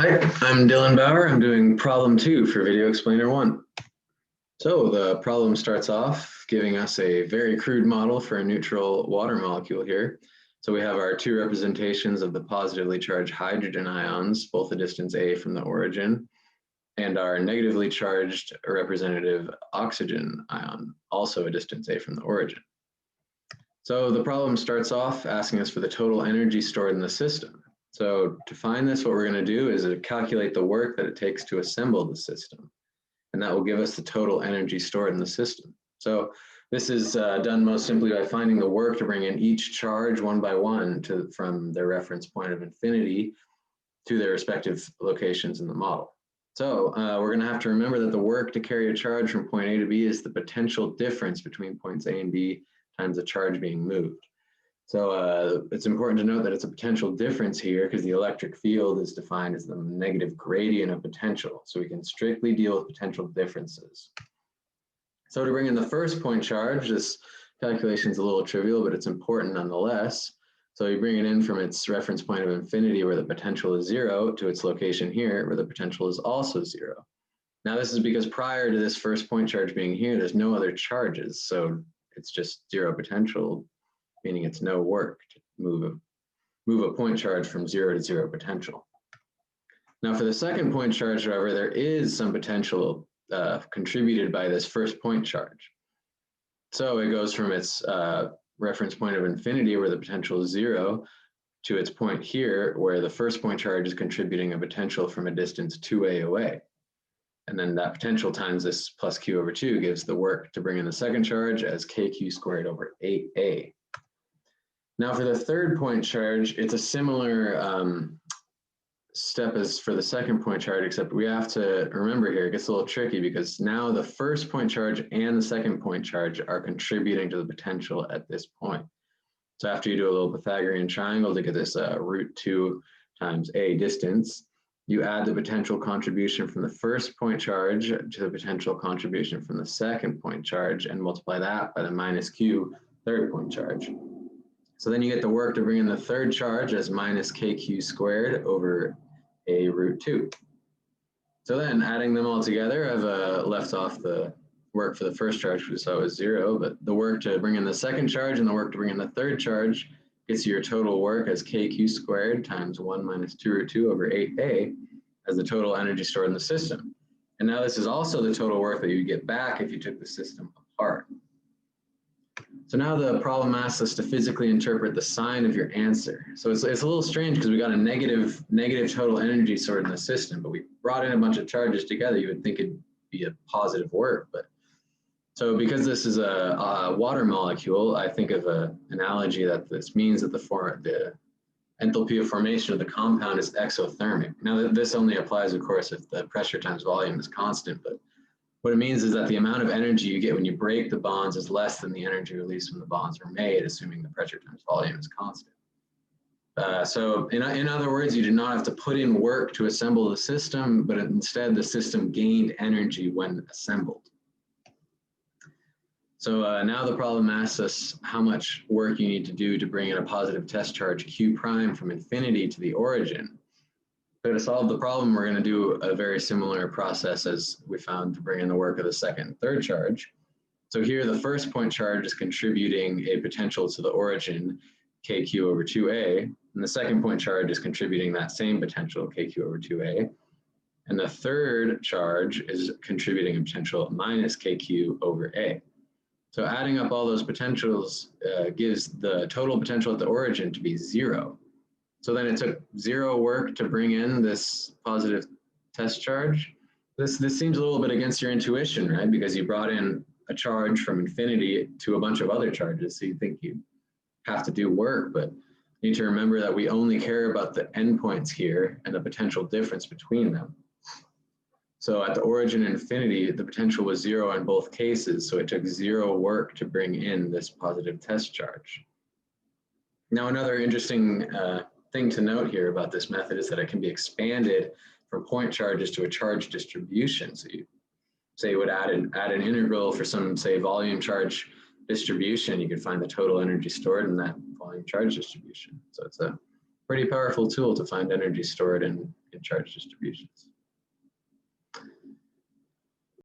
Hi, I'm Dylan Bauer. I'm doing problem 2 for Video Explainer 1. So the problem starts off giving us a very crude model for a neutral water molecule here. So we have our two representations of the positively charged hydrogen ions, both a distance a from the origin, and our negatively charged representative oxygen ion, also a distance a from the origin. So the problem starts off asking us for the total energy stored in the system. So to find this, what we're going to do is calculate the work that it takes to assemble the system. And that will give us the total energy stored in the system. So this is done most simply by finding the work to bring in each charge one by one from their reference point of infinity to their respective locations in the model. So we're going to have to remember that the work to carry a charge from point A to B is the potential difference between points A and B times the charge being moved. So it's important to note that it's a potential difference here because the electric field is defined as the negative gradient of potential. So we can strictly deal with potential differences. So to bring in the first point charge, this calculation is a little trivial, but it's important nonetheless. So you bring it in from its reference point of infinity where the potential is 0 to its location here where the potential is also 0. Now this is because prior to this first point charge being here, there's no other charges. So it's just 0 potential, meaning it's no work to move a point charge from 0 to 0 potential. Now for the second point charge, however, there is some potential contributed by this first point charge. So it goes from its reference point of infinity where the potential is 0 to its point here where the first point charge is contributing a potential from a distance 2a away. And then that potential times this plus q over 2 gives the work to bring in the second charge as kq squared over 8a. Now for the third point charge, it's a similar step as for the second point charge, except we have to remember here, it gets a little tricky because now the first point charge and the second point charge are contributing to the potential at this point. So after you do a little Pythagorean triangle to get this root 2 times a distance, you add the potential contribution from the first point charge to the potential contribution from the second point charge and multiply that by the minus q third point charge. So then you get the work to bring in the third charge as minus kq squared over a root 2. So then adding them all together, I've left off the work for the first charge because we saw it was 0, but the work to bring in the second charge and the work to bring in the third charge gets you your total work as kq squared times 1 minus 2 root 2 over 8a as the total energy stored in the system. And now this is also the total work that you get back if you took the system apart. So now the problem asks us to physically interpret the sign of your answer. So it's a little strange because we got a negative total energy stored in the system, but we brought in a bunch of charges together. You would think it'd be a positive work, but so because this is a water molecule, I think of an analogy that this means that the enthalpy of formation of the compound is exothermic. Now this only applies, of course, if the pressure times volume is constant, but what it means is that the amount of energy you get when you break the bonds is less than the energy released when the bonds are made, assuming the pressure times volume is constant. So in other words, you do not have to put in work to assemble the system, but instead the system gained energy when assembled. So now the problem asks us how much work you need to do to bring in a positive test charge q prime from infinity to the origin. So to solve the problem, we're going to do a very similar process as we found to bring in the work of the second and third charge. So here the first point charge is contributing a potential to the origin, kq over 2a, and the second point charge is contributing that same potential, kq over 2a, and the third charge is contributing a potential minus kq over a. So adding up all those potentials gives the total potential at the origin to be 0. So then it took 0 work to bring in this positive test charge. This seems a little bit against your intuition, right? Because you brought in a charge from infinity to a bunch of other charges. So you think you have to do work, but you need to remember that we only care about the endpoints here and the potential difference between them. So at the origin and infinity, the potential was 0 in both cases. So it took 0 work to bring in this positive test charge. Now, another interesting thing to note here about this method is that it can be expanded from point charges to a charge distribution. So you say you would add an integral for some, say, volume charge distribution, you could find the total energy stored in that volume charge distribution. So it's a pretty powerful tool to find energy stored in in charge distributions.